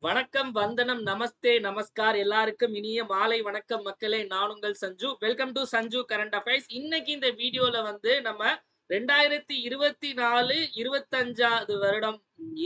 வணக்கம், வந்தனம், நமஸ்தே, நமஸ்கார். எல்லாருக்கும் இனிய மாலை வணக்கம் மக்களே. நான் உங்கள் Sanju. Welcome to Sanju current affairs. இன்னைக்கு இந்த வீடியோல நம்ம 2024, 25வது வருடம்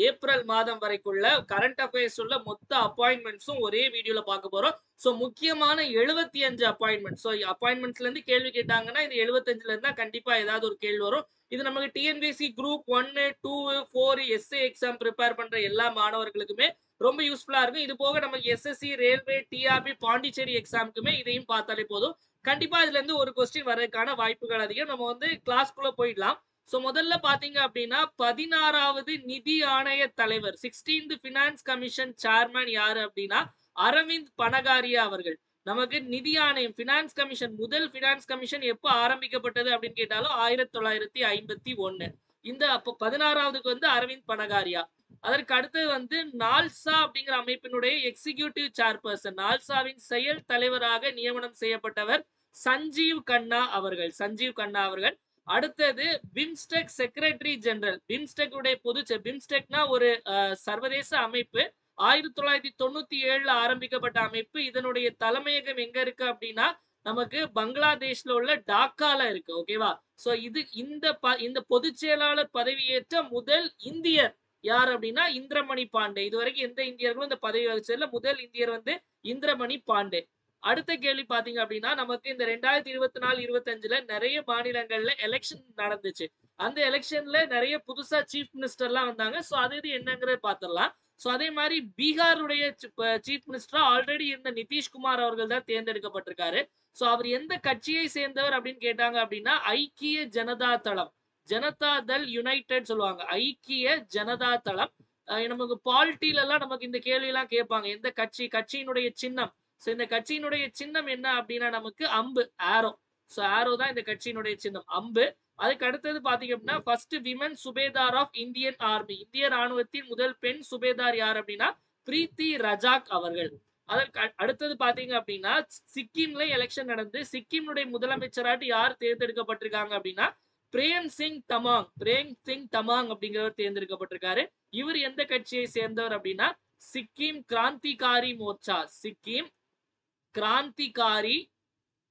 ஏப்ரல் மாதம் வரைக்குள்ள கரண்ட் அஃபேர்ஸ் உள்ள மொத்த அப்பாயின்மெண்ட்ஸும் ஒரே வீடியோல பார்க்க போறோம். சோ முக்கியமான 75 அப்பாயின்மெண்ட். சோ அப்பாயின்மெண்ட்ஸ்ல இருந்து கேள்வி கேட்டாங்கன்னா இது 75ல இருந்தா கண்டிப்பா ஏதாவது ஒரு கேள்வி வரும். இது நமக்கு TNPSC group 1, 2, 4 S A exam prepare பண்ற எல்லா மாணவர்களுக்குமே ரொம்ப யூஸ்ஃபுல்லா இருக்கும். இது போக நமக்கு எஸ்எஸ்சி, ரயில்வே, டிஆர்பி, பாண்டிச்சேரி எக்ஸாமுக்குமே இதையும் பார்த்தாலே போதும். கண்டிப்பா இதுல இருந்து ஒரு கொஸ்டின் வர்றதுக்கான வாய்ப்புகள் அதிகம். நம்ம கிளாஸ்க்குள்ள போயிடலாம். சோ முதல்ல பாத்தீங்க அப்படின்னா 16வது நிதி ஆணைய தலைவர் 16th பினான்ஸ் கமிஷன் சேர்மன் யாரு அப்படின்னா அரவிந்த் பனகாரியா அவர்கள். நமக்கு நிதி ஆணையம் பினான்ஸ் கமிஷன் முதல் பினான்ஸ் கமிஷன் எப்ப ஆரம்பிக்கப்பட்டது அப்படின்னு கேட்டாலும் 1951. இந்த அப்போ 16வதுக்கு அரவிந்த் பனகாரியா. அதற்கு அடுத்தது நால்சா அப்படிங்கிற அமைப்பினுடைய எக்ஸிகியூட்டிவ் சேர்பர்சன், நால்சாவின் செயல் தலைவராக நியமனம் செய்யப்பட்டவர் சஞ்சீவ் கண்ணா அவர்கள். சஞ்சீவ் கண்ணா அவர்கள். அடுத்தது பிம்ஸ்டெக் செக்ரட்டரி ஜெனரல். பிம்ஸ்டெக் உடைய பிம்ஸ்டெக்னா ஒரு சர்வதேச அமைப்பு. 1997 ஆரம்பிக்கப்பட்ட அமைப்பு. இதனுடைய தலைமையகம் எங்க இருக்கு அப்படின்னா நமக்கு பங்களாதேஷ்ல உள்ள டாக்கால இருக்கு. ஓகேவா? சோ இது இந்த பொதுச் செயலாளர் பதவியேற்ற முதல் இந்தியர் யார் அப்படின்னா இந்திரமணி பாண்டே. இதுவரைக்கும் எந்த இந்தியர்களும் இந்த பதவி வகிச்சதுல முதல் இந்தியர் இந்திரமணி பாண்டே. அடுத்த கேள்வி பாத்தீங்க அப்படின்னா நமக்கு இந்த 2024, 25ல நிறைய மாநிலங்கள்ல எலெக்ஷன் நடந்துச்சு. அந்த எலெக்ஷன்ல நிறைய புதுசா சீஃப் மினிஸ்டர் எல்லாம் வந்தாங்க. சோ அது என்னங்கிறத பாத்திரலாம். சோ அதே மாதிரி பீகாருடைய சீஃப் மினிஸ்டரா ஆல்ரெடி இருந்த நிதிஷ்குமார் அவர்கள் தான் தேர்ந்தெடுக்கப்பட்டிருக்காரு. சோ அவர் எந்த கட்சியை சேர்ந்தவர் அப்படின்னு கேட்டாங்க அப்படின்னா ஐக்கிய ஜனதா தளம், ஜனதா தள் யுனைடெட் சொல்லுவாங்க. ஐக்கிய ஜனதா தளம். நமக்கு பாலிட்டில எல்லாம் நமக்கு இந்த கேள்வி எல்லாம் கேட்பாங்க. எந்த கட்சியினுடைய சின்னம். சோ இந்த கட்சியினுடைய சின்னம் என்ன அப்படின்னா நமக்கு அம்பு, ஆரோ. சோ ஆரோ தான் இந்த கட்சியினுடைய சின்னம், அம்பு. அதுக்கு அடுத்தது பாத்தீங்க அப்படின்னா first women subedar of Indian army. இந்திய ராணுவத்தின் முதல் பெண் சுபேதார் யார் அப்படின்னா பிரீத்தி ரஜாக் அவர்கள். அதற்கு அடுத்தது பாத்தீங்க அப்படின்னா சிக்கிம்ல எலெக்ஷன் நடந்து சிக்கிமுடைய முதலமைச்சராட்டு யார் தேர்ந்தெடுக்கப்பட்டிருக்காங்க அப்படின்னா பிரேம் சிங் தமாங். பிரேம் சிங் தமாங் அப்படிங்கிறவர் தேர்ந்தெடுக்கப்பட்டிருக்காரு. இவர் எந்த கட்சியை சேர்ந்தவர் அப்படின்னா சிக்கிம் கிராந்திகாரி மோர்ச்சா. சிக்கிம் கிராந்திகாரி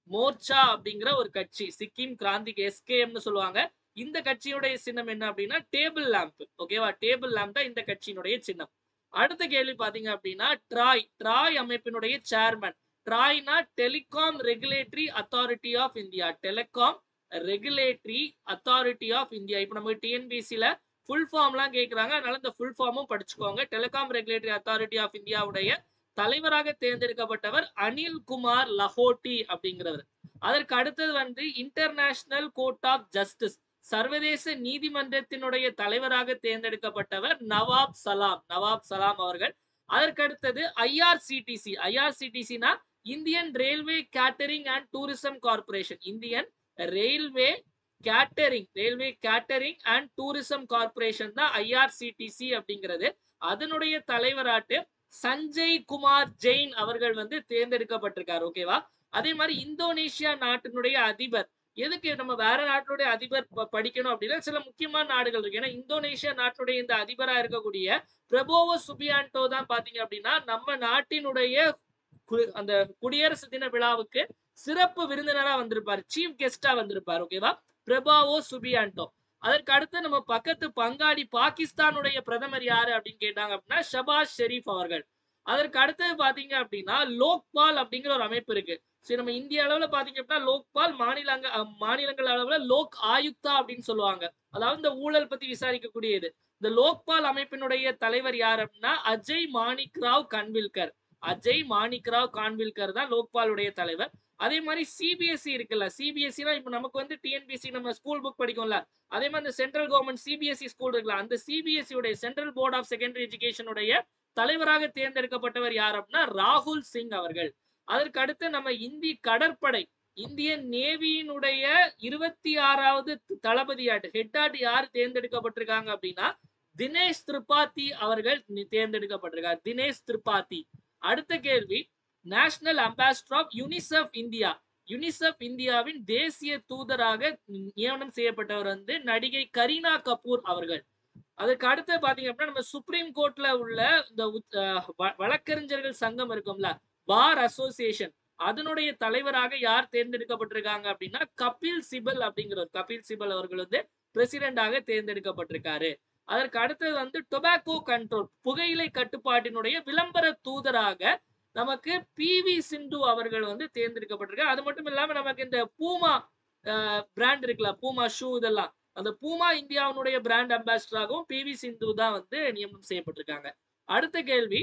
மோர்ச்சா அப்படிங்கிற ஒரு கட்சி. சிக்கிம் கிராந்திக் எஸ்கேஎம்னு சொல்லுவாங்க. இந்த கட்சியுடைய சின்னம் என்ன அப்படின்னா டேபிள் லேம்ப். ஓகேவா? டேபிள் லேம்ப் தான் இந்த கட்சியினுடைய சின்னம். அடுத்த கேள்வி பாத்தீங்க அப்படின்னா ட்ராய் அமைப்பினுடைய சேர்மன். ட்ராய்னா telecom regulatory authority of India. Telecom regulatory authority of India. இப்ப நம்ம டிஎன்பிசில ஃபுல் ஃபார்ம் எல்லாம் கேட்கிறாங்க. அதனால இந்த ஃபுல் ஃபார்மும் படிச்சுக்கோங்க. டெலிகாம் ரெகுலேட்டரி அத்தாரிட்டி ஆஃப் இந்தியாவுடைய தலைவராக தேர்ந்தெடுக்கப்பட்டவர் அனில் குமார் லஹோட்டி அப்படிங்கிறவர். அதற்கு அடுத்தது இன்டர்நேஷனல் கோர்ட் ஆஃப் ஜஸ்டிஸ், சர்வதேச நீதிமன்றத்தினுடைய தலைவராக தேர்ந்தெடுக்கப்பட்டவர் நவாப் சலாம் அவர்கள். அதற்கு அடுத்தது ஐஆர்சிடிசி. ஐஆர்சிடிசினா Indian railway catering and tourism corporation. Indian railway catering and tourism corporation தான் ஐஆர்சிடிசி அப்படிங்கிறது. அதனுடைய தலைவராட்டு சஞ்சய் குமார் ஜெயின் அவர்கள் தேர்ந்தெடுக்கப்பட்டிருக்காரு. ஓகேவா? அதே மாதிரி இந்தோனேஷியா நாட்டினுடைய அதிபர். எதுக்கு நம்ம வேற நாட்டினுடைய அதிபர் படிக்கணும் அப்படின்னா சில முக்கியமான நாடுகள் இருக்கு. ஏன்னா இந்தோனேஷியா நாட்டினுடைய இந்த அதிபரா இருக்கக்கூடிய பிரபோவோ சுபியாண்டோ தான் பாத்தீங்க அப்படின்னா நம்ம நாட்டினுடைய அந்த குடியரசு தின விழாவுக்கு சிறப்பு விருந்தினரா வந்திருப்பாரு, சீஃப் கெஸ்டா வந்திருப்பாரு. ஓகேவா? பிரபாவோ சுபியாண்டோ. அதற்கு அடுத்து நம்ம பக்கத்து பங்காளி பாகிஸ்தானுடைய பிரதமர் யாரு அப்படின்னு கேட்டாங்க அப்படின்னா ஷபாஸ் ஷெரீப் அவர்கள். அதற்கு அடுத்தது பாத்தீங்க அப்படின்னா லோக்பால் அப்படிங்கிற ஒரு அமைப்பு இருக்கு. சரி, நம்ம இந்திய அளவுல பாத்தீங்க அப்படின்னா லோக்பால், மாநிலங்கள் அளவுல லோக் ஆயுக்தா அப்படின்னு சொல்லுவாங்க. அதாவது இந்த ஊழல் பத்தி விசாரிக்கக்கூடியது. இந்த லோக்பால் அமைப்பினுடைய தலைவர் யார் அப்படின்னா அஜய் மாணிக் ராவ் கன்வில்கர். அஜய் மாணிக் ராவ் கான்வில்கர் தான் லோக்பாலுடைய தலைவர். அதே மாதிரி சிபிஎஸ்இ இருக்குல்ல, சிபிஎஸ்இனா இப்ப நமக்கு டிஎன்பிஎஸ்சி நம்ம ஸ்கூல் புக் படிக்கும்ல, அதே மாதிரி இந்த சென்ட்ரல் கவர்மெண்ட் சிபிஎஸ்இ ஸ்கூல் இருக்குல்ல, அந்த சிபிஎஸ்இ உடைய central board of secondary education உடைய தலைவராக தேர்ந்தெடுக்கப்பட்டவர் யார் அப்படின்னா ராகுல் சிங் அவர்கள். அதற்கு அடுத்து நம்ம கடற்படை, இந்தியன் நேவியினுடைய 26வது தளபதியாட்டு ஹெட்டாட் யார் தேர்ந்தெடுக்கப்பட்டிருக்காங்க அப்படின்னா தினேஷ் திரிபாதி அவர்கள் தேர்ந்தெடுக்கப்பட்டிருக்கார். தினேஷ் திரிபாதி. அடுத்த கேள்வி national ambassador of UNICEF India. UNICEF இந்தியாவின் தேசிய தூதராக நியமனம் செய்யப்பட்டவர் நடிகை கரீனா கபூர் அவர்கள். அதுக்கு அடுத்து பாத்தீங்க அப்படின்னா நம்ம சுப்ரீம் கோர்ட்ல உள்ள இந்த வழக்கறிஞர்கள் சங்கம் இருக்கும்ல, பார் அசோசியேஷன், அதனுடைய தலைவராக யார் தேர்ந்தெடுக்கப்பட்டிருக்காங்க அப்படின்னா கபில் சிபல் அப்படிங்கிறவர். கபில் சிபல் அவர்கள் வந்து பிரசிடென்டாக தேர்ந்தெடுக்கப்பட்டிருக்காரு. அதற்கு அடுத்தது வந்து டொபாக்கோ கண்ட்ரோல், புகையிலை கட்டுப்பாட்டினுடைய விளம்பர தூதராக நமக்கு பி.வி. சிந்து அவர்கள் வந்து தேர்ந்தெடுக்கப்பட்டிருக்காரு. அது மட்டும் இல்லாம நமக்கு இந்த பூமா பிராண்ட் இருக்குல்ல, பூமா ஷூ, இதெல்லாம் அந்த பூமா இந்தியாவுடைய பிராண்ட் அம்பாசிடராகவும் பி.வி. சிந்து தான் வந்து நியமனம் செய்யப்பட்டிருக்காங்க. அடுத்த கேள்வி,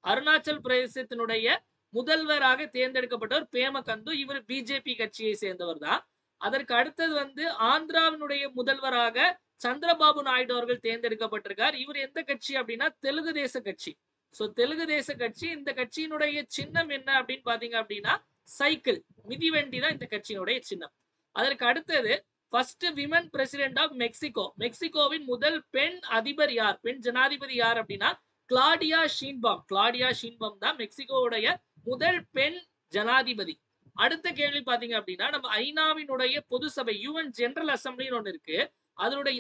அருணாச்சல் பிரதேசத்தினுடைய முதல்வராக தேர்ந்தெடுக்கப்பட்டவர் பேமா கந்து. இவர் பிஜேபி கட்சியை சேர்ந்தவர் தான். அதற்கு அடுத்தது வந்து ஆந்திராவினுடைய முதல்வராக சந்திரபாபு நாயுடு அவர்கள் தேர்ந்தெடுக்கப்பட்டிருக்கார். இவர் எந்த கட்சி அப்படின்னா தெலுங்கு தேச கட்சி. சோ தெலுங்கு தேச கட்சி. இந்த கட்சியினுடைய சின்னம் என்ன அப்படின்னு பாத்தீங்க அப்படின்னா சைக்கிள், மிதிவண்டி தான் இந்த கட்சியினுடைய சின்னம். அதற்கு அடுத்தது first women president of Mexico. மெக்சிகோவின் முதல் பெண் அதிபர் யார், பெண் ஜனாதிபதி யார் அப்படின்னா கிளாடியா ஷீன்பாம். கிளாடியா ஷீன்பாம் தான் மெக்சிகோவுடைய முதல் பெண் ஜனாதிபதி. அடுத்த கேள்வி பாத்தீங்க அப்படின்னா நம்ம ஐநாவினுடைய பொது சபை, யூஎன் ஜெனரல் அசம்பிளின்னு ஒண்ணு இருக்கு. அதனுடைய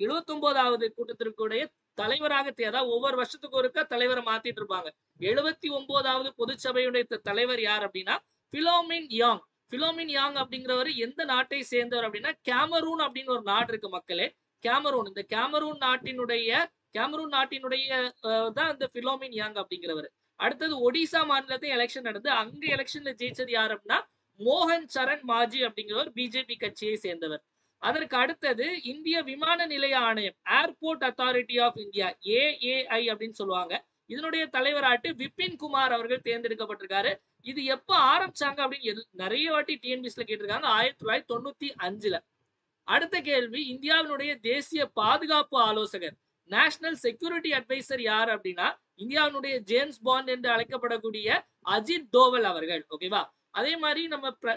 79வது கூட்டத்திற்குடைய தலைவராக அதாவது ஒவ்வொரு வருஷத்துக்கு ஒருக்கா தலைவரை மாத்திட்டு இருப்பாங்க. 79வது பொதுச்சபையுடைய தலைவர் யார் அப்படின்னா பிலோமின் யாங். பிலோமின் யாங் அப்படிங்கிறவர் எந்த நாட்டை சேர்ந்தவர் அப்படின்னா கேமரூன் அப்படின்னு ஒரு நாடு இருக்கு மக்களே, கேமரூன். இந்த கேமரூன் நாட்டினுடைய தான் இந்த பிலோமின் யாங் அப்படிங்கிறவர். அடுத்தது ஒடிசா மாநிலத்தில் எலெக்ஷன் நடந்து அங்க எலெக்ஷன்ல ஜெயிச்சது யார் அப்படின்னா மோகன் சரண் மாஜி அப்படிங்கிறவர் பிஜேபி கட்சியை சேர்ந்தவர். அதற்கு அடுத்தது இந்திய விமான நிலைய ஆணையம், airport authority of India, AAI அப்படின்னு சொல்லுவாங்க. இதனுடைய தலைவராட்டு விபின் குமார் அவர்கள் தேர்ந்தெடுக்கப்பட்டிருக்காரு. இது எப்ப ஆரம்பிச்சாங்க அப்படின்னு நிறைய வாட்டி டிஎன்பிஎஸ்ல கேட்டிருக்காங்க, 1995ல. அடுத்த கேள்வி, இந்தியாவினுடைய தேசிய பாதுகாப்பு ஆலோசகர், நேஷனல் செக்யூரிட்டி அட்வைசர் யார் அப்படின்னா இந்தியாவினுடைய ஜேம்ஸ் பாண்ட் என்று அழைக்கப்படக்கூடிய அஜித் தோவல் அவர்கள். ஓகேவா? அதே மாதிரி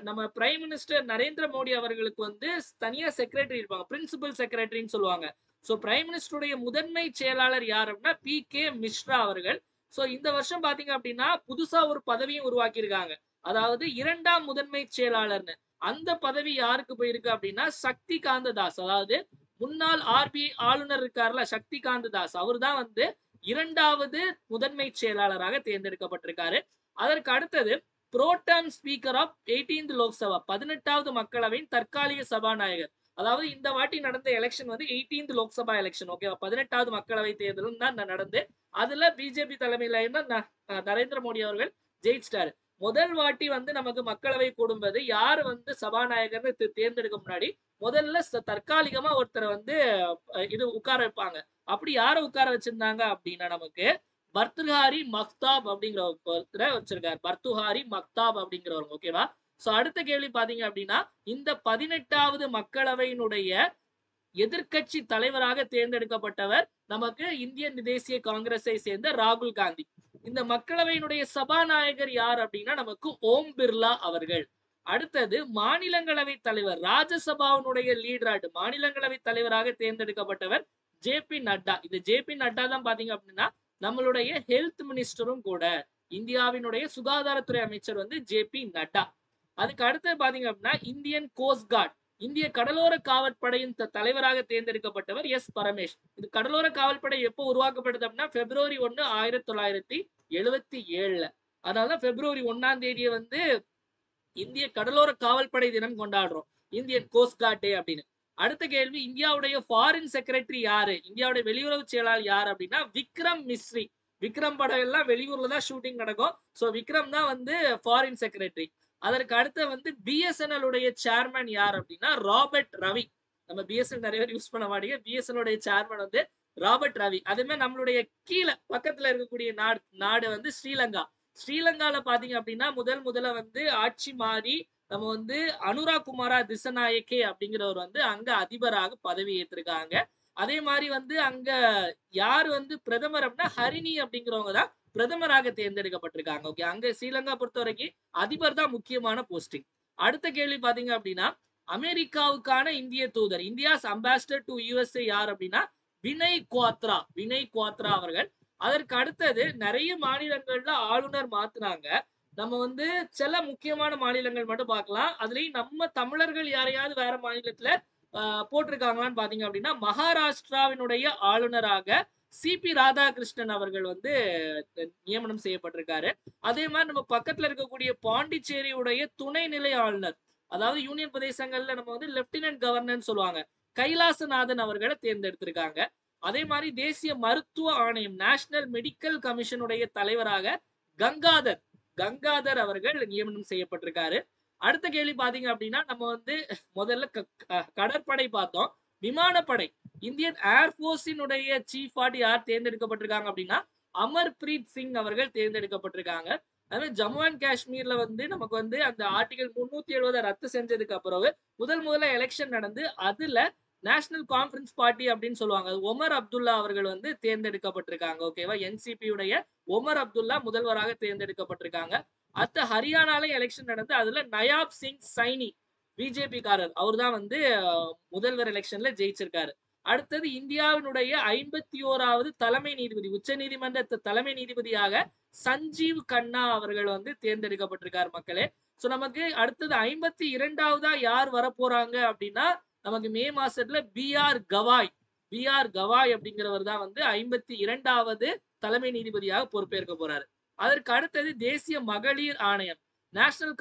நம்ம பிரைம் மினிஸ்டர் நரேந்திர மோடி அவர்களுக்கு வந்து தனியா செக்ரட்டரி இருப்பாங்க, பிரின்சிபல் செக்ரட்டரின்னு சொல்லுவாங்க. சோ பிரைம் மினிஸ்டருடைய முதன்மை செயலாளர் யார் அப்படின்னா பி.கே. மிஸ்ரா அவர்கள். சோ இந்த வருஷம் பாத்தீங்க அப்படின்னா புதுசா ஒரு பதவியும் உருவாக்கி இருக்காங்க, அதாவது 2ஆம் முதன்மை செயலாளர்னு. அந்த பதவி யாருக்கு போயிருக்கு அப்படின்னா சக்தி காந்த தாஸ், அதாவது முன்னாள் ஆர்பிஐ ஆளுநர் இருக்காருல சக்தி காந்த தாஸ், அவர் தான் வந்து 2வது முதன்மை செயலாளராக தேர்ந்தெடுக்கப்பட்டிருக்காரு. அதற்கு அடுத்தது புரோட்டம் ஸ்பீக்கர் ஆஃப் 18th லோக்சபா, 18வது மக்களவையின் தற்காலிக சபாநாயகர். அதாவது இந்த வாட்டி நடந்த எலெக்ஷன் வந்து 18th லோக்சபா எலெக்ஷன். ஓகேவா? 18வது மக்களவை தேர்தலும் தான் நடந்து அதுல பிஜேபி தலைமையில நரேந்திர மோடி அவர்கள் ஜெயிச்சிட்டாரு. முதல் வாட்டி வந்து நமக்கு மக்களவை கூடும்போது யார் வந்து சபாநாயகர்னு தேர்ந்தெடுக்க முன்னாடி முதல்ல தற்காலிகமா ஒருத்தரை வந்து இது உட்கார வைப்பாங்க. அப்படி யாரை உட்கார வச்சிருந்தாங்க அப்படின்னா நமக்கு பர்துஹாரி மக்தாப் அப்படிங்கிற ஒருத்தரை வச்சிருக்காரு, பர்துஹாரி மக்தாப் அப்படிங்கிறவங்க. ஓகேவா? சோ அடுத்த கேள்வி பாத்தீங்க அப்படின்னா இந்த 18வது மக்களவையினுடைய எதிர்கட்சி தலைவராக தேர்ந்தெடுக்கப்பட்டவர் நமக்கு இந்தியன் தேசிய காங்கிரஸை சேர்ந்த ராகுல் காந்தி. இந்த மக்களவையினுடைய சபாநாயகர் யார் அப்படின்னா நமக்கு ஓம் பிர்லா அவர்கள். அடுத்தது மாநிலங்களவை தலைவர், ராஜ்யசபாவினுடைய லீடராட்டு மாநிலங்களவை தலைவராக தேர்ந்தெடுக்கப்பட்டவர் ஜே.பி. நட்டா. இந்த ஜே.பி. நட்டா தான் பாத்தீங்க அப்படின்னா நம்மளுடைய ஹெல்த் மினிஸ்டரும் கூட, இந்தியாவினுடைய சுகாதாரத்துறை அமைச்சர் வந்து ஜே.பி. நட்டா. அதுக்கு அடுத்து பாத்தீங்க அப்படின்னா இந்தியன் கோஸ்ட் கார்டு, இந்திய கடலோர காவல்படையின் தலைவராக தேர்ந்தெடுக்கப்பட்டவர் எஸ். பரமேஷ். இது கடலோர காவல்படை எப்போ உருவாக்கப்பட்டது அப்படின்னா February 1, 1977. அதனால February 1ஆம் தேதியை வந்து இந்திய கடலோர காவல்படை தினம் கொண்டாடுறோம், இந்தியன் கோஸ்ட் கார்ட் டே அப்படின்னு. அடுத்த கேள்வி, இந்தியாவுடைய ஃபாரின் செக்ரட்டரி யாரு, இந்தியாவுடைய வெளியுறவு செயலாளர் யார் அப்படின்னா விக்ரம் மிஸ்ரி. விக்ரம் படம் எல்லாம் வெளியூர்ல தான் ஷூட்டிங் நடக்கும். சோ விக்ரம் தான் வந்து ஃபாரின் செக்ரட்டரி. அதற்கு அடுத்து வந்து பிஎஸ்என்எல் உடைய சேர்மன் யார் அப்படின்னா ராபர்ட் ரவி. நம்ம பிஎஸ்என்எல் நிறைய பேர் யூஸ் பண்ண மாட்டீங்க, பிஎஸ்என்எல் உடைய சேர்மன் வந்து ராபர்ட் ரவி. அதே மாதிரி நம்மளுடைய கீழே பக்கத்துல இருக்கக்கூடிய நாடு வந்து ஸ்ரீலங்கா. ஸ்ரீலங்கால பாத்தீங்க அப்படின்னா முதல்ல வந்து ஆட்சி மாறி நம்ம வந்து அனுராக் குமாரா திசநாயக்கே அப்படிங்கிறவர் வந்து அங்க அதிபராக பதவி ஏற்றிருக்காங்க. அதே மாதிரி வந்து அங்க யார் வந்து பிரதமர் அப்படின்னா ஹரிணி அப்படிங்கிறவங்க தான் பிரதமராக தேர்ந்தெடுக்கப்பட்டிருக்காங்க. ஓகே, அங்க ஸ்ரீலங்கா பொறுத்த வரைக்கும் அதிபர் தான் முக்கியமான போஸ்டிங். அடுத்த கேள்வி பாத்தீங்க அப்படின்னா அமெரிக்காவுக்கான இந்திய தூதர், இந்தியாஸ் அம்பாசிடர் டு யுஎஸ்ஏ யார் அப்படின்னா வினய் குவாத்ரா அவர்கள். அதற்கு அடுத்தது நிறைய மாநிலங்கள்ல ஆளுநர் மாத்துனாங்க. நம்ம வந்து சில முக்கியமான மாநிலங்கள் மட்டும் பார்க்கலாம். அதுலயும் நம்ம தமிழர்கள் யாரையாவது வேற மாநிலத்துல போட்டிருக்காங்களான்னு பாத்தீங்க அப்படின்னா மகாராஷ்டிராவினுடைய ஆளுநராக சிபி ராதாகிருஷ்ணன் அவர்கள் வந்து நியமனம் செய்யப்பட்டிருக்காரு. அதே மாதிரி நம்ம பக்கத்துல இருக்கக்கூடிய பாண்டிச்சேரியுடைய துணைநிலை ஆளுநர், அதாவது யூனியன் பிரதேசங்கள்ல நம்ம வந்து லெப்டினன்ட் கவர்னர் சொல்லுவாங்க, கைலாசநாதன் அவர்களை தேர்ந்தெடுத்திருக்காங்க. அதே மாதிரி தேசிய மருத்துவ ஆணையம் நேஷனல் மெடிக்கல் கமிஷனுடைய தலைவராக கங்காதர் அவர்கள் நியமனம் செய்யப்பட்டிருக்காரு. அடுத்த கேள்வி பாத்தீங்க அப்படின்னா நம்ம வந்து முதல்ல கடற்படை பார்த்தோம். விமானப்படை இந்தியன் ஏர்போர்ஸினுடைய சீஃப் யார் தேர்ந்தெடுக்கப்பட்டிருக்காங்க அப்படின்னா அமர்பிரீத் சிங் அவர்கள் தேர்ந்தெடுக்கப்பட்டிருக்காங்க. அதே ஜம்மு அண்ட் காஷ்மீர்ல வந்து நமக்கு வந்து அந்த ஆர்டிகல் 370 ரத்து செஞ்சதுக்கு அப்புறம் முதல்ல எலெக்ஷன் நடந்து அதுல நேஷனல் கான்ஃபரன்ஸ் பார்ட்டி அப்படின்னு சொல்லுவாங்க, ஒமர் அப்துல்லா அவர்கள் வந்து தேர்ந்தெடுக்கப்பட்டிருக்காங்க. ஓகேவா, என்சிபி உடைய ஒமர் அப்துல்லா முதல்வராக தேர்ந்தெடுக்கப்பட்டிருக்காங்க. அடுத்த ஹரியானால எலெக்ஷன் நடந்து அதுல நயாப் சிங் சைனி பிஜேபி காரர் அவர் தான் வந்து முதல்வர் எலெக்ஷன்ல ஜெயிச்சிருக்காரு. அடுத்தது இந்தியாவினுடைய 51வது தலைமை நீதிபதி, உச்ச நீதிமன்ற தலைமை நீதிபதியாக சஞ்சீவ் கண்ணா அவர்கள் வந்து தேர்ந்தெடுக்கப்பட்டிருக்காரு மக்களே. சோ நமக்கு அடுத்தது 52வதா யார் வரப்போறாங்க அப்படின்னா நமக்கு மே மாசத்துல பிஆர் கவாய் அப்படிங்கிறவர் தான் வந்து 52வது தலைமை நீதிபதியாக பொறுப்பேற்க போறாரு. அதற்கு அடுத்தது தேசிய மகளிர் ஆணையம் நேஷனல்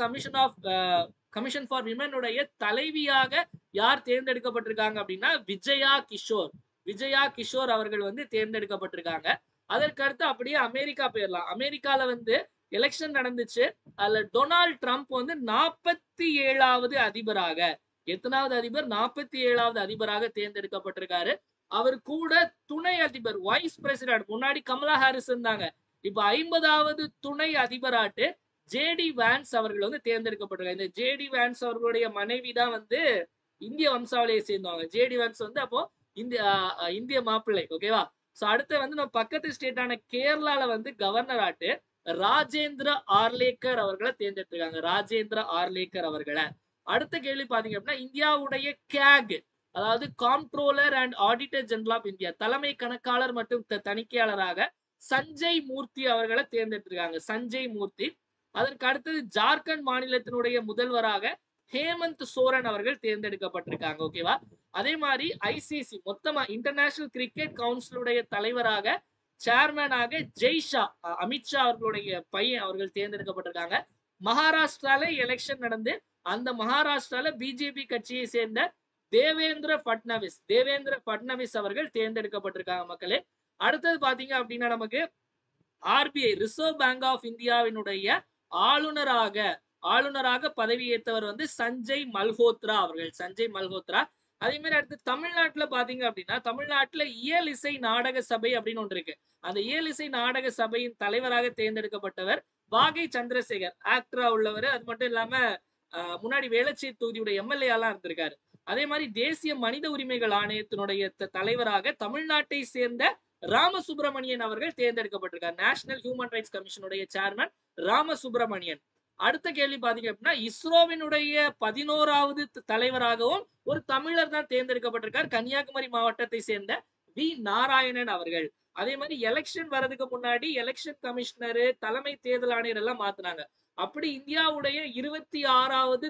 கமிஷன் ஃபார் விமனுடைய தலைவியாக யார் தேர்ந்தெடுக்கப்பட்டிருக்காங்க அப்படின்னா விஜயா கிஷோர் அவர்கள் வந்து தேர்ந்தெடுக்கப்பட்டிருக்காங்க. அதற்கு அடுத்து அப்படியே அமெரிக்கா போயிடலாம். அமெரிக்கால வந்து எலெக்ஷன் நடந்துச்சு. அதுல டொனால்ட் ட்ரம்ப் வந்து 47வது அதிபராக, எத்தனாவது அதிபர், 47வது அதிபராக தேர்ந்தெடுக்கப்பட்டிருக்காரு. அவர் கூட துணை அதிபர் வைஸ் பிரசிடென்ட், முன்னாடி கமலா ஹாரிஸ் இருந்தாங்க, இப்ப 50வது துணை அதிபராட்டு ஜேடி வான்ஸ் அவர்கள் வந்து தேர்ந்தெடுக்கப்பட்டிருக்காங்க. இந்த ஜேடி வான்ஸ் அவர்களுடைய மனைவி தான் வந்து இந்திய வம்சாவளியை சேர்ந்தவங்க. ஜேடி வான்ஸ் வந்து அப்போ இந்திய மாப்பிள்ளை. ஓகேவா. சோ அடுத்து வந்து நம்ம பக்கத்து ஸ்டேட்டான கேரளால வந்து கவர்னர் ஆட்டு ராஜேந்திர ஆர்லேக்கர் அவர்களை தேர்ந்தெடுத்திருக்காங்க. அவர்களை. அடுத்த கேள்வி பாத்தீங்க அப்படின்னா இந்தியாவுடைய கேக், அதாவது comptroller and auditor general of India, தலைமை கணக்காளர் மற்றும் தணிக்கையாளராக சஞ்சய் மூர்த்தி அவர்களை தேர்ந்தெடுத்திருக்காங்க. சஞ்சய் மூர்த்தி. அதற்கு அடுத்தது ஜார்க்கண்ட் மாநிலத்தினுடைய முதல்வராக ஹேமந்த் சோரன் அவர்கள் தேர்ந்தெடுக்கப்பட்டிருக்காங்க. ஓகேவா. அதே மாதிரி ஐசிசி மொத்தமா இன்டர்நேஷனல் கிரிக்கெட் கவுன்சிலுடைய தலைவராக சேர்மனாக ஜெய்ஷா அமித்ஷா அவர்களுடைய பையன் அவர்கள் தேர்ந்தெடுக்கப்பட்டிருக்காங்க. மகாராஷ்டிரால எலெக்ஷன் நடந்து அந்த மகாராஷ்டிரால பிஜேபி கட்சியை சேர்ந்த தேவேந்திர பட்னவிஸ் அவர்கள் தேர்ந்தெடுக்கப்பட்டிருக்காங்க மக்களே. அடுத்தது பாத்தீங்க அப்படின்னா நமக்கு ஆர்பிஐ ரிசர்வ் பேங்க் ஆஃப் இந்தியாவினுடைய ஆளுநராக பதவியேற்றவர் வந்து சஞ்சய் மல்ஹோத்ரா அவர்கள். அதே மாதிரி அடுத்து தமிழ்நாட்டுல பாத்தீங்க அப்படின்னா தமிழ்நாட்டுல இயல் இசை நாடக சபை அப்படின்னு ஒன்று இருக்கு. அந்த இயல் இசை நாடக சபையின் தலைவராக தேர்ந்தெடுக்கப்பட்டவர் வாகை சந்திரசேகர், ஆக்டரா உள்ளவர். அது மட்டும் இல்லாம முன்னாடி வேளச்சேரி தொகுதியுடைய எம்எல்ஏ எல்லாம் இருந்திருக்காரு. அதே மாதிரி தேசிய மனித உரிமைகள் ஆணையத்தினுடைய தலைவராக தமிழ்நாட்டை சேர்ந்த ராமசுப்ரமணியன் அவர்கள் தேர்ந்தெடுக்கப்பட்டிருக்கார். நேஷனல் ஹியூமன் ரைட்ஸ் கமிஷனுடைய சேர்மன் ராமசுப்ரமணியன். அடுத்த கேள்வி பாத்தீங்க அப்படின்னா இஸ்ரோவினுடைய 11வது தலைவராகவும் ஒரு தமிழர் தான் தேர்ந்தெடுக்கப்பட்டிருக்கார், கன்னியாகுமரி மாவட்டத்தை சேர்ந்த வி நாராயணன் அவர்கள். அதே மாதிரி எலெக்ஷன் வர்றதுக்கு முன்னாடி எலெக்ஷன் கமிஷனர், தலைமை தேர்தல் ஆணையர் எல்லாம் மாத்தினாங்க. அப்படி இந்தியாவுடைய 26வது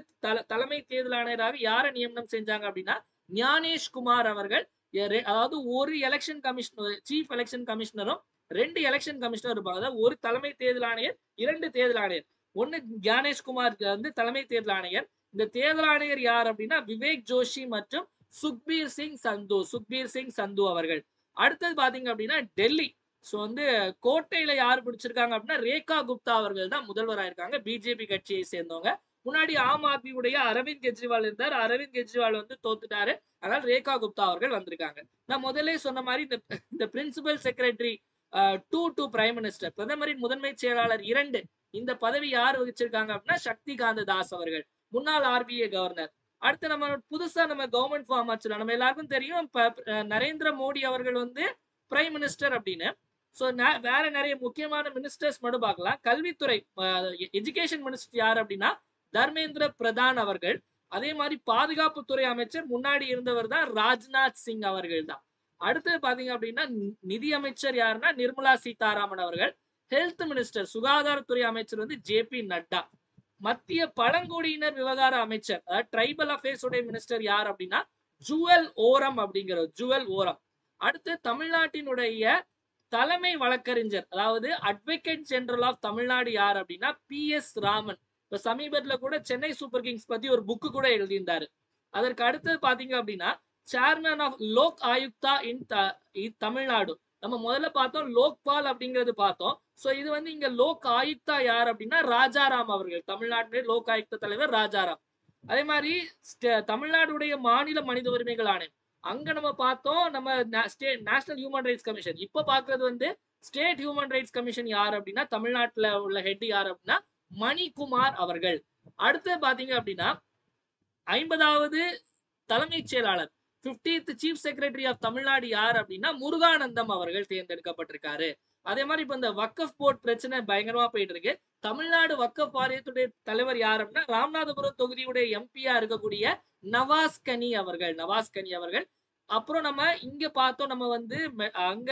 தலைமை தேர்தல் ஆணையராக யாரை நியமனம் செஞ்சாங்க அப்படின்னா ஞானேஷ்குமார் அவர்கள். அதாவது ஒரு எலெக்ஷன் கமிஷனர், சீஃப் எலெக்ஷன் கமிஷனரும் 2 எலெக்ஷன் கமிஷனர் இருப்பாங்க. அதாவது ஒரு தலைமை தேர்தல் ஆணையர், 2 தேர்தல் ஆணையர். ஒன்னு ஞானேஷ்குமார் வந்து தலைமை தேர்தல் ஆணையர். இந்த தேர்தல் ஆணையர் யார் அப்படின்னா விவேக் ஜோஷி மற்றும் சுக்பீர் சிங் சந்து அவர்கள். அடுத்தது பாத்தீங்க அப்படின்னா டெல்லி. சோ வந்து கோட்டையில யார் பிடிச்சிருக்காங்க அப்படின்னா ரேகா குப்தா அவர்கள் தான் முதல்வராக இருக்காங்க, பிஜேபி கட்சியை சேர்ந்தவங்க. முன்னாடி ஆம் ஆத்மியுடைய அரவிந்த் கெஜ்ரிவால் இருந்தார், அரவிந்த் கெஜ்ரிவால் வந்து தோத்துட்டாரு, அதனால ரேகா குப்தா அவர்கள் வந்திருக்காங்க. நான் முதலே சொன்ன மாதிரி இந்த principal secretary to prime minister, பிரதமரின் முதன்மை செயலாளர் 2, இந்த பதவி யார் வகிச்சிருக்காங்க அப்படின்னா சக்திகாந்த தாஸ் அவர்கள், முன்னாள் ஆர்பிஐ கவர்னர். அடுத்து நம்ம புதுசா நம்ம கவர்மெண்ட் ஃபார்ம் ஆச்சு, நம்ம எல்லாருக்கும் தெரியும் நரேந்திர மோடி அவர்கள் வந்து பிரைம் மினிஸ்டர் அப்படின்னு. சோ வேற நிறைய முக்கியமான மினிஸ்டர்ஸ் மட்டும் பார்க்கலாம். கல்வித்துறை எஜுகேஷன் மினிஸ்டர் யார் அப்படின்னா தர்மேந்திர பிரதான் அவர்கள். அதே மாதிரி பாதுகாப்புத்துறை அமைச்சர் முன்னாடி இருந்தவர் தான் ராஜ்நாத் சிங் அவர்கள் தான். அடுத்தது பாத்தீங்க அப்படின்னா நிதி அமைச்சர் யாருன்னா நிர்மலா சீதாராமன் அவர்கள். ஹெல்த் மினிஸ்டர் சுகாதாரத்துறை அமைச்சர் வந்து ஜே.பி. நட்டா. மத்திய பழங்குடியினர் விவகார அமைச்சர் ட்ரைபல் அஃபேர்ஸ் உடைய மினிஸ்டர் யார் அப்படின்னா ஜுவல் ஓரம் அப்படிங்கிற ஜுவல் ஓரம். அடுத்து தமிழ்நாட்டினுடைய தலைமை வழக்கறிஞர், அதாவது அட்வொகேட் ஜெனரல் ஆஃப் தமிழ்நாடு யார் அப்படின்னா PS ராமன். இப்ப சமீபத்துல கூட சென்னை சூப்பர் கிங்ஸ் பத்தி ஒரு புக்கு கூட எழுதியிருந்தாரு. அதற்கு அடுத்து பாத்தீங்க அப்படின்னா சேர்மன் ஆஃப் லோக் ஆயுக்தா இன் தமிழ்நாடு. நம்ம முதல்ல பார்த்தோம் லோக்பால் அப்படிங்கிறது பார்த்தோம். சோ இது வந்து இங்க லோக் ஆயுக்தா யார் அப்படின்னா ராஜாராம் அவர்கள். தமிழ்நாட்டுடைய லோக் ஆயுக்தா தலைவர் ராஜாராம். அதே மாதிரி தமிழ்நாடுடைய மாநில மனித உரிமைகள் ஆணையம், அங்க நம்ம பார்த்தோம் நம்ம நேஷனல் ஹியூமன் ரைட்ஸ் கமிஷன். இப்ப பாக்குறது வந்து ஸ்டேட் ஹியூமன் ரைட்ஸ் கமிஷன் யார் அப்படின்னா தமிழ்நாட்டுல உள்ள ஹெட் யார் அப்படின்னா மணிக்குமார் அவர்கள். அடுத்து பாத்தீங்க அப்படின்னா 50வது தலைமைச் செயலாளர் 50th chief secretary of Tamil Nadu யார் அப்படின்னா முருகானந்தம் அவர்கள் தேர்ந்தெடுக்கப்பட்டிருக்காரு. அதே மாதிரி இப்ப இந்த வக்கஃப் போர்ட் பிரச்சனை பயங்கரமா போயிட்டு இருக்கு. தமிழ்நாடு வக்கஃப் வாரியத்துடைய தலைவர் யார் அப்படின்னா ராமநாதபுரம் தொகுதியுடைய எம்பியா இருக்கக்கூடிய நவாஸ் கனி அவர்கள். நவாஸ் கனி அவர்கள். அப்புறம் நம்ம இங்க பார்த்தோம், நம்ம வந்து அங்க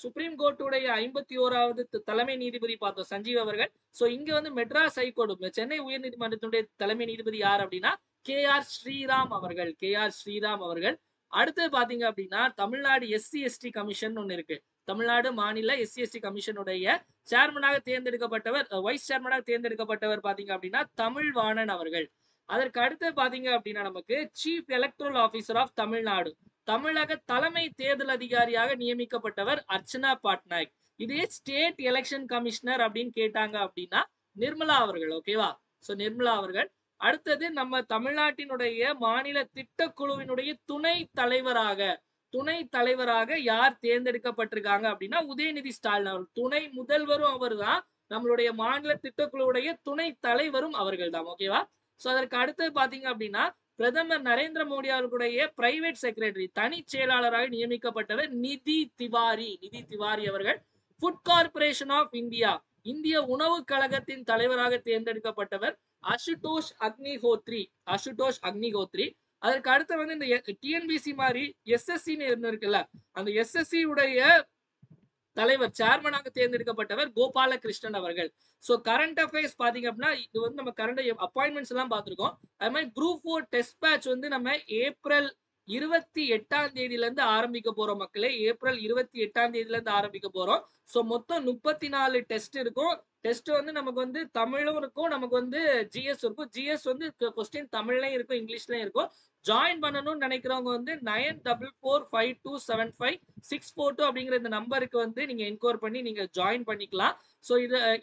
சுப்ரீம் கோர்ட்டுடைய 51வது தலைமை நீதிபதி பார்த்தோம் சஞ்சீவ் அவர்கள். சோ இங்க வந்து மெட்ராஸ் ஹைகோர்ட் சென்னை உயர்நீதிமன்றத்துடைய தலைமை நீதிபதி யார் அப்படின்னா KR ஸ்ரீராம் அவர்கள். KR ஸ்ரீராம் அவர்கள். அடுத்து பாத்தீங்க அப்படின்னா தமிழ்நாடு SC/ST கமிஷன் ஒன்னு இருக்கு. தமிழ்நாடு மாநில SC/ST கமிஷனுடைய சேர்மனாக தேர்ந்தெடுக்கப்பட்டவர், வைஸ் சேர்மனாக தேர்ந்தெடுக்கப்பட்டவர் பாத்தீங்க அப்படின்னா தமிழ்வாணன் அவர்கள். அதற்கு அடுத்து பாத்தீங்க அப்படின்னா நமக்கு chief electoral officer of Tamil Nadu, தமிழக தலைமை தேர்தல் அதிகாரியாக நியமிக்கப்பட்டவர் அர்ச்சனா பட்நாயக். இதே ஸ்டேட் எலெக்ஷன் கமிஷனர் அப்படின்னு கேட்டாங்க அப்படின்னா நிர்மலா அவர்கள். ஓகேவா? சோ நிர்மலா அவர்கள். அடுத்தது நம்ம தமிழ்நாட்டினுடைய மாநில திட்டக்குழுவினுடைய துணை தலைவராக யார் தேர்ந்தெடுக்கப்பட்டிருக்காங்க அப்படின்னா உதயநிதி ஸ்டாலின் அவர்கள். துணை முதல்வரும் அவர் தான், நம்மளுடைய மாநில திட்டக்குழுவுடைய துணை தலைவரும் அவர்கள் தான். ஓகேவா? சோ அதற்கு அடுத்து பாத்தீங்க அப்படின்னா பிரதமர் நரேந்திர மோடி அவர்களுடைய பிரைவேட் செக்ரட்டரி, தனி செயலாளராக நியமிக்கப்பட்டவர் நிதி திவாரி அவர்கள். ஃபுட் கார்பரேஷன் ஆஃப் இந்தியா, இந்திய உணவு கழகத்தின் தலைவராக தேர்ந்தெடுக்கப்பட்டவர் அசுதோஷ் அக்னிஹோத்ரி. அதற்கு அடுத்து வந்து இந்த TNPSC மாதிரி SSC இருக்குல்ல, அந்த SSC உடைய தலைவர் சேர்மனாக தேர்ந்தெடுக்கப்பட்டவர் கோபாலகிருஷ்ணன் அவர்கள். சோ கரண்ட் அஃபேர்ஸ் பாத்தீங்க அப்படின்னா இது வந்து நம்ம கரண்ட் அப்பாயின்மெண்ட்ஸ் எல்லாம் பார்த்திருக்கோம். அது மாதிரி குரூப் 4 டெஸ்ட் பேட்ச் வந்து நம்ம ஏப்ரல் 28ஆம் தேதியில இருந்து ஆரம்பிக்க போறோம் மக்களே. ஏப்ரல் 28ஆம் தேதியில இருந்து ஆரம்பிக்க போறோம். சோ மொத்தம் 34 டெஸ்ட் இருக்கும். டெஸ்ட் வந்து நமக்கு வந்து தமிழும் இருக்கும், நமக்கு வந்து GS இருக்கும். GS வந்து கொஸ்டின் தமிழ்லயும் இருக்கும், இங்கிலீஷ்லயும் இருக்கும். ஜாயின் பண்ணணும்னு நினைக்கிறவங்க வந்து 9445275642 அப்படிங்கிற இந்த நம்பருக்கு வந்து நீங்க என்கொயர் பண்ணி நீங்க ஜாயின் பண்ணிக்கலாம். சோ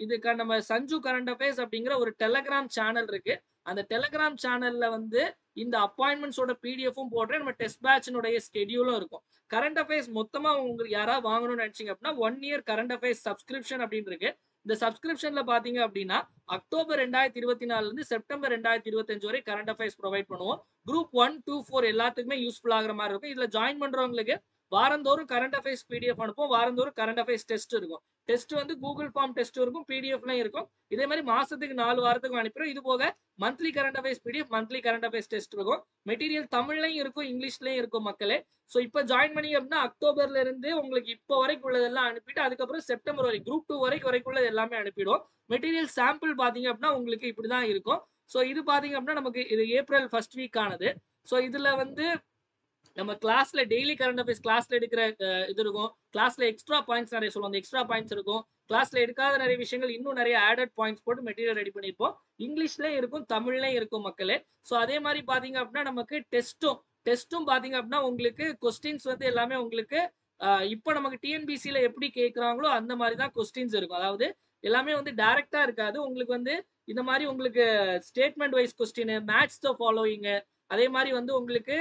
இதுக்கான நம்ம சஞ்சு கரண்ட் அஃபேர்ஸ் அப்படிங்கிற ஒரு டெலகிராம் சேனல் இருக்கு. அந்த டெலகிராம் சேனல்ல வந்து இந்த அப்பாயின்மெண்ட்ஸோட PDF-ம் போடுறேன். நம்ம டெஸ்ட் பேட்ச்னுடைய ஸ்கெடியூலும் இருக்கும். கரண்ட் அஃபேர்ஸ் மொத்தமா உங்களுக்கு யாராவது வாங்கணும்னு நினைச்சீங்க அப்படின்னா 1 year கரண்ட் அஃபேர்ஸ் சப்ஸ்கிரிப்ஷன் அப்படின்னு இருக்கு. இந்த சப்ஸ்கிரிப்ஷன்ல பாத்தீங்க அப்படின்னா அக்டோபர் 2024 இருந்து செப்டம்பர் 2025 வரை கரண்ட் அஃபேர்ஸ் ப்ரொவைட் பண்ணுவோம். குரூப் 1, 2, 4 எல்லாத்துக்குமே யூஸ்ஃபுல் ஆகிற மாதிரி இருக்கும். இதுல ஜாயின் பண்றவங்களுக்கு வாரந்தோறும் கரண்ட் அஃபேர்ஸ் PDF அனுப்பும். வாரந்தோறும் கரண்ட் அஃபேர்ஸ் டெஸ்ட் இருக்கும். டெஸ்ட் வந்து கூகுள் ஃபார்ம் டெஸ்ட் இருக்கும், PDFலயும் இருக்கும். இதே மாதிரி மாசத்துக்கு 4 வாரத்துக்கு அனுப்பிடும். இது போக monthly current affairs PDF, monthly current affairs test இருக்கும். மெட்டீரியல் தமிழ்லயும் இருக்கும், இங்கிலீஷ்லயும் இருக்கும் மக்களே. சோ இப்ப ஜாயின் பண்ணி அப்படின்னா அக்டோபர்ல இருந்து உங்களுக்கு இப்போ வரைக்கும் உள்ளதெல்லாம் அனுப்பிட்டு அதுக்கப்புறம் செப்டம்பர் வரை குரூப் 2 வரைக்கும் எல்லாமே அனுப்பிடும். மெட்டீரியல் சாம்பிள் பாத்தீங்க அப்படின்னா உங்களுக்கு இப்படிதான் இருக்கும். சோ இது பாத்தீங்க அப்படின்னா நமக்கு இது ஏப்ரல் ஃபர்ஸ்ட் வீக் ஆனது. சோ இதுல வந்து நம்ம கிளாஸ்ல டெய்லி கரண்ட் அஃபேர்ஸ் கிளாஸ்ல எடுக்கிற இது இருக்கும். கிளாஸ்ல எக்ஸ்ட்ரா பாயிண்ட்ஸ் நிறைய சொல்லுவோம், அந்த எக்ஸ்ட்ரா பாயிண்ட்ஸ் இருக்கும். கிளாஸ்ல எடுக்காத நிறைய விஷயங்கள் இன்னும் நிறைய ஆடட் பாயிண்ட்ஸ் போட்டு மெட்டீரியல் ரெடி பண்ணிருப்போம். இங்கிலீஷ்லயும் இருக்கும், தமிழ்லயும் இருக்கும் மக்களே. சோ அதே மாதிரி பாத்தீங்க அப்படின்னா நமக்கு டெஸ்ட்டும் பாத்தீங்க அப்படின்னா உங்களுக்கு கொஸ்டின்ஸ் வந்து எல்லாமே உங்களுக்கு இப்போ நமக்கு TNPSC-ல எப்படி கேட்கறாங்களோ அந்த மாதிரி தான் கொஸ்டின்ஸ் இருக்கும். அதாவது எல்லாமே வந்து டைரக்டா இருக்காது. உங்களுக்கு வந்து இந்த மாதிரி உங்களுக்கு statement wise question, match the following, அதே மாதிரி வந்து உங்களுக்கு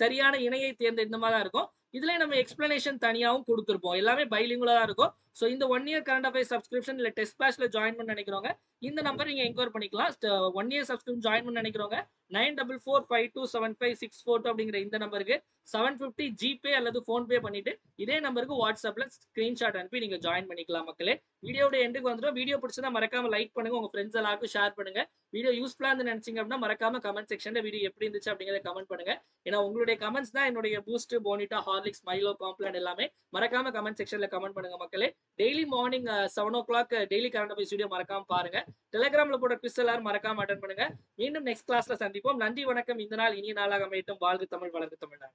சரியான இணையை தேர்ந்த இந்த மாதிரி தான் இருக்கும். இதுல நம்ம எக்ஸ்பிளனேஷன் தனியாவும் கொடுத்துருப்போம். எல்லாமே பைலிங்குலா தான் இருக்கும். சோ இந்த 1 year கரண்ட் அஃபேர்ஸ் சப்ஸ்கிரிப்ஷன் இல்ல டெஸ்ட் பேட்ச்ல ஜாயின் பண்ண நினைக்கிறவங்க இந்த நம்பர் நீங்க என்கொயர் பண்ணிக்கலாம். 1 year சப்ஸ்கிரிப்ஷன் ஜாயின் பண்ண நினைக்கிறவங்க 9445275642 அப்படிங்கிற இந்த நம்பருக்கு 750 GPay அல்லது PhonePe பண்ணிட்டு இதே நம்பருக்கு வாட்ஸ்அப்ல ஸ்கிரீன்ஷாட் அனுப்பி நீங்க ஜாயின் பண்ணிக்கலாம் மக்களே. வீடியோட எண்டுக்கு வந்துடும். வீடியோ பிடிச்சதா மறக்காம லைக் பண்ணுங்க, உங்க ஃப்ரெண்ட்ஸ் எல்லாருக்கும் ஷேர் பண்ணுங்க. வீடியோ யூஸ்ஃபுல்லா இருந்து நினைச்சீங்க அப்படின்னா மறக்காம கமெண்ட் செக்ஷன்ல வீடியோ எப்படி இருந்துச்சு அப்படிங்கறத கமெண்ட் பண்ணுங்க. ஏன்னா உங்களுடைய கமெண்ட்ஸ் தான் என்னுடைய boost, போனிட்டா, horn Horlicks, Milo, Complan எல்லாமே மறக்காம கமெண்ட் செக்ஷன்ல கமெண்ட் பண்ணுங்க மக்களே. Daily morning 7 o'clock daily current affairs video மறக்காம பாருங்க. டெலிகிராம்ல போடுற குவிஸ் எல்லாரும் மறக்காம அட்டென்ட் பண்ணுங்க. மீண்டும் நெக்ஸ்ட் கிளாஸ்ல சந்திப்போம். நன்றி, வணக்கம். இந்த நாள் இனிய நாளாக அமையட்டும். வாழ்க தமிழ், வளர்க தமிழ்நாடு.